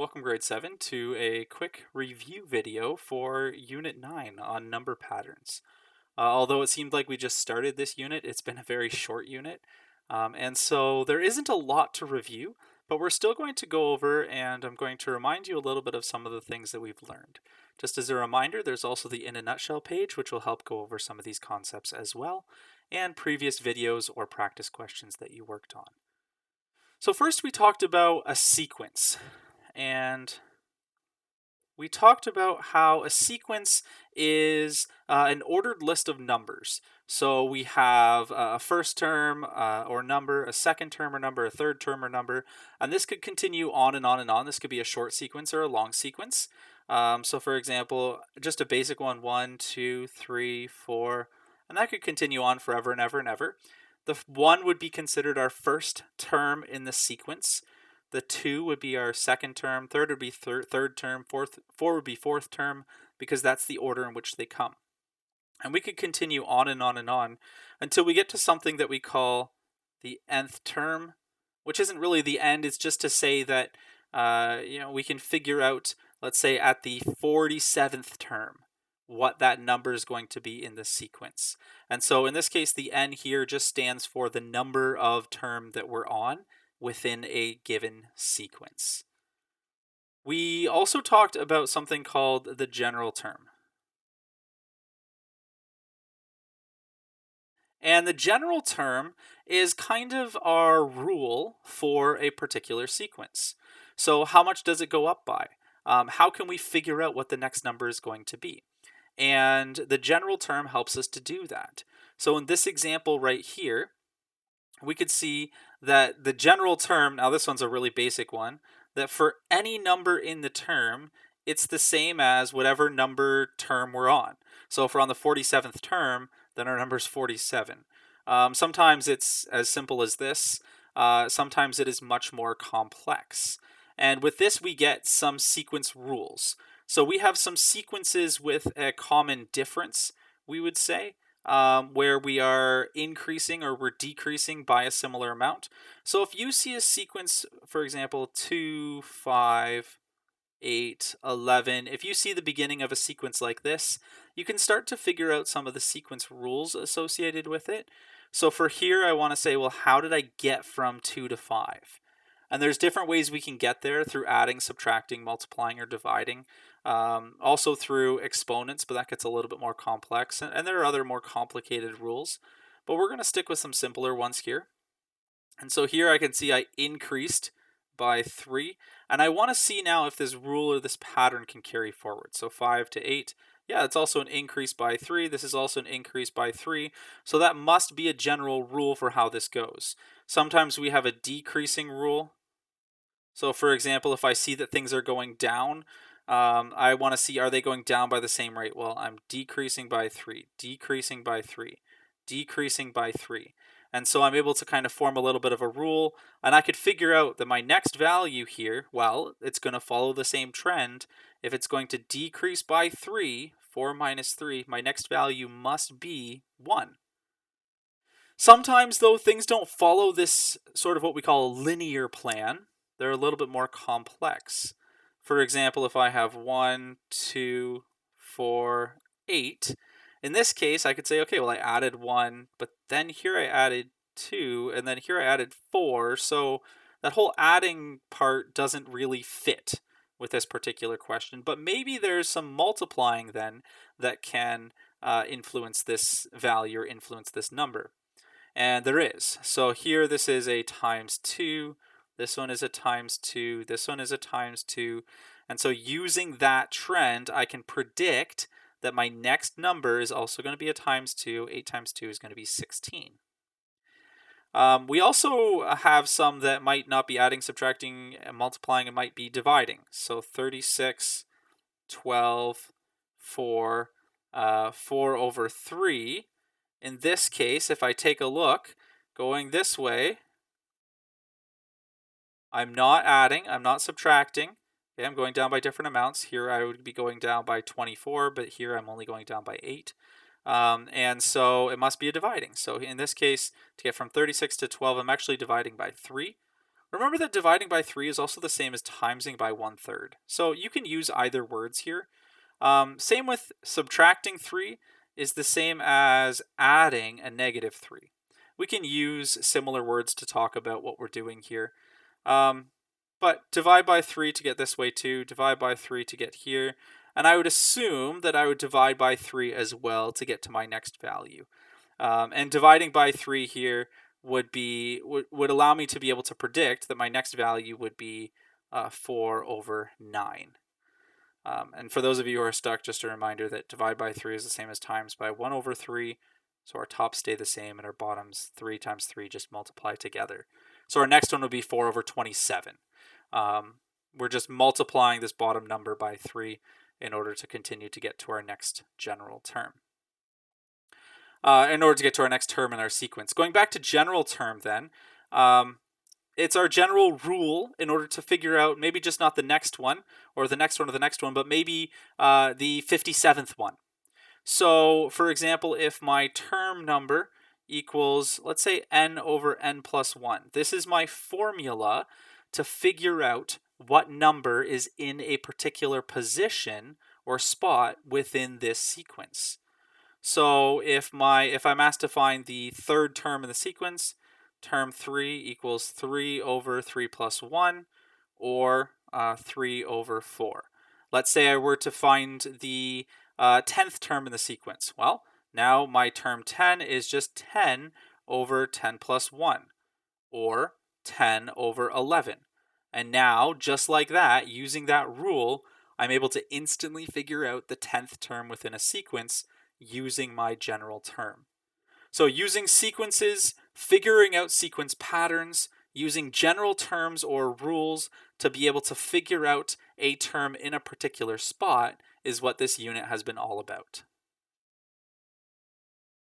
Welcome grade 7 to a quick review video for Unit 9 on number patterns. Although it seemed like we just started this unit, it's been a very short unit. And so there isn't a lot to review, but we're still going to go over and I'm going to remind you a little bit of some of the things that we've learned. Just as a reminder, there's also the In a Nutshell page, which will help go over some of these concepts as well, and previous videos or practice questions that you worked on. So first we talked about a sequence. And we talked about how a sequence is an ordered list of numbers. So we have a first term or number, a second term or number, a third term or number, and this could continue on and on and on. This could be a short sequence or a long sequence. So for example, just a basic one, 1, 2, 3, 4, and that could continue on forever and ever and ever. The 1 would be considered our first term in the sequence. The 2 would be our second term, third would be third term, 4 would be fourth term, because that's the order in which they come. And we could continue on and on and on until we get to something that we call the nth term, which isn't really the end. It's just to say that we can figure out, let's say at the 47th term, what that number is going to be in the sequence. And so in this case, the n here just stands for the number of term that we're on within a given sequence. We also talked about something called the general term. And the general term is kind of our rule for a particular sequence. So how much does it go up by? How can we figure out what the next number is going to be? And the general term helps us to do that. So in this example right here, we could see that the general term, now this one's a really basic one, that for any number in the term, it's the same as whatever number term we're on. So if we're on the 47th term, then our number is 47. Sometimes it's as simple as this. Sometimes it is much more complex. And with this, we get some sequence rules. So we have some sequences with a common difference, we would say, where we are increasing or we're decreasing by a similar amount. So if you see a sequence, for example, 2, 5, 8, 11, if you see the beginning of a sequence like this, you can start to figure out some of the sequence rules associated with it. So for here, I want to say, well, how did I get from 2 to 5? And there's different ways we can get there through adding, subtracting, multiplying, or dividing. Also through exponents, but that gets a little bit more complex. And there are other more complicated rules. But we're going to stick with some simpler ones here. And so here I can see I increased by 3. And I want to see now if this rule or this pattern can carry forward. So 5 to 8. Yeah, it's also an increase by 3. This is also an increase by 3. So that must be a general rule for how this goes. Sometimes we have a decreasing rule. So for example, if I see that things are going down, I want to see, are they going down by the same rate? Well, I'm decreasing by 3, decreasing by 3, decreasing by 3. And so I'm able to kind of form a little bit of a rule, and I could figure out that my next value here, well, it's going to follow the same trend. If it's going to decrease by 3, 4 minus 3, my next value must be 1. Sometimes, though, things don't follow this sort of what we call a linear plan. They're a little bit more complex. For example, if I have 1, 2, 4, 8, in this case, I could say, okay, well, I added 1, but then here I added 2, and then here I added 4. So that whole adding part doesn't really fit with this particular question. But maybe there's some multiplying then that can influence this value or influence this number. And there is. So here this is a times 2. This one is a times 2. This one is a times 2. And so using that trend, I can predict that my next number is also going to be a times 2. 8 times 2 is going to be 16. We also have some that might not be adding, subtracting, and multiplying. It might be dividing. So 36, 12, 4, 4 over 3. In this case, if I take a look, going this way, I'm not adding, I'm not subtracting. Okay, I'm going down by different amounts. Here I would be going down by 24, but here I'm only going down by 8. And so it must be a dividing. So in this case, to get from 36 to 12, I'm actually dividing by 3. Remember that dividing by 3 is also the same as timesing by 1/3. So you can use either words here. Same with subtracting 3 is the same as adding a -3. We can use similar words to talk about what we're doing here. Um, but divide by 3 to get this way too, divide by 3 to get here, and I would assume that I would divide by 3 as well to get to my next value. And dividing by 3 here would allow me to be able to predict that my next value would be 4/9. And for those of you who are stuck, just a reminder that divide by 3 is the same as times by 1/3. So our tops stay the same and our bottoms 3 times 3 just multiply together. So our next one would be 4/27. We're just multiplying this bottom number by 3 in order to continue to get to our next general term. In order to get to our next term in our sequence. Going back to general term then, it's our general rule in order to figure out maybe just not the next one or the next one or the next one, but maybe the 57th one. So for example, if my term number equals, let's say n over n plus 1, this is my formula to figure out what number is in a particular position or spot within this sequence. So if I'm asked to find the third term in the sequence, term 3 equals 3 over 3 plus 1, or 3 over 4. Let's say I were to find the 10th term in the sequence. Well, now my term 10 is just 10 over 10 plus 1, or 10 over 11. And now, just like that, using that rule, I'm able to instantly figure out the 10th term within a sequence using my general term. So using sequences, figuring out sequence patterns, using general terms or rules to be able to figure out a term in a particular spot is what this unit has been all about.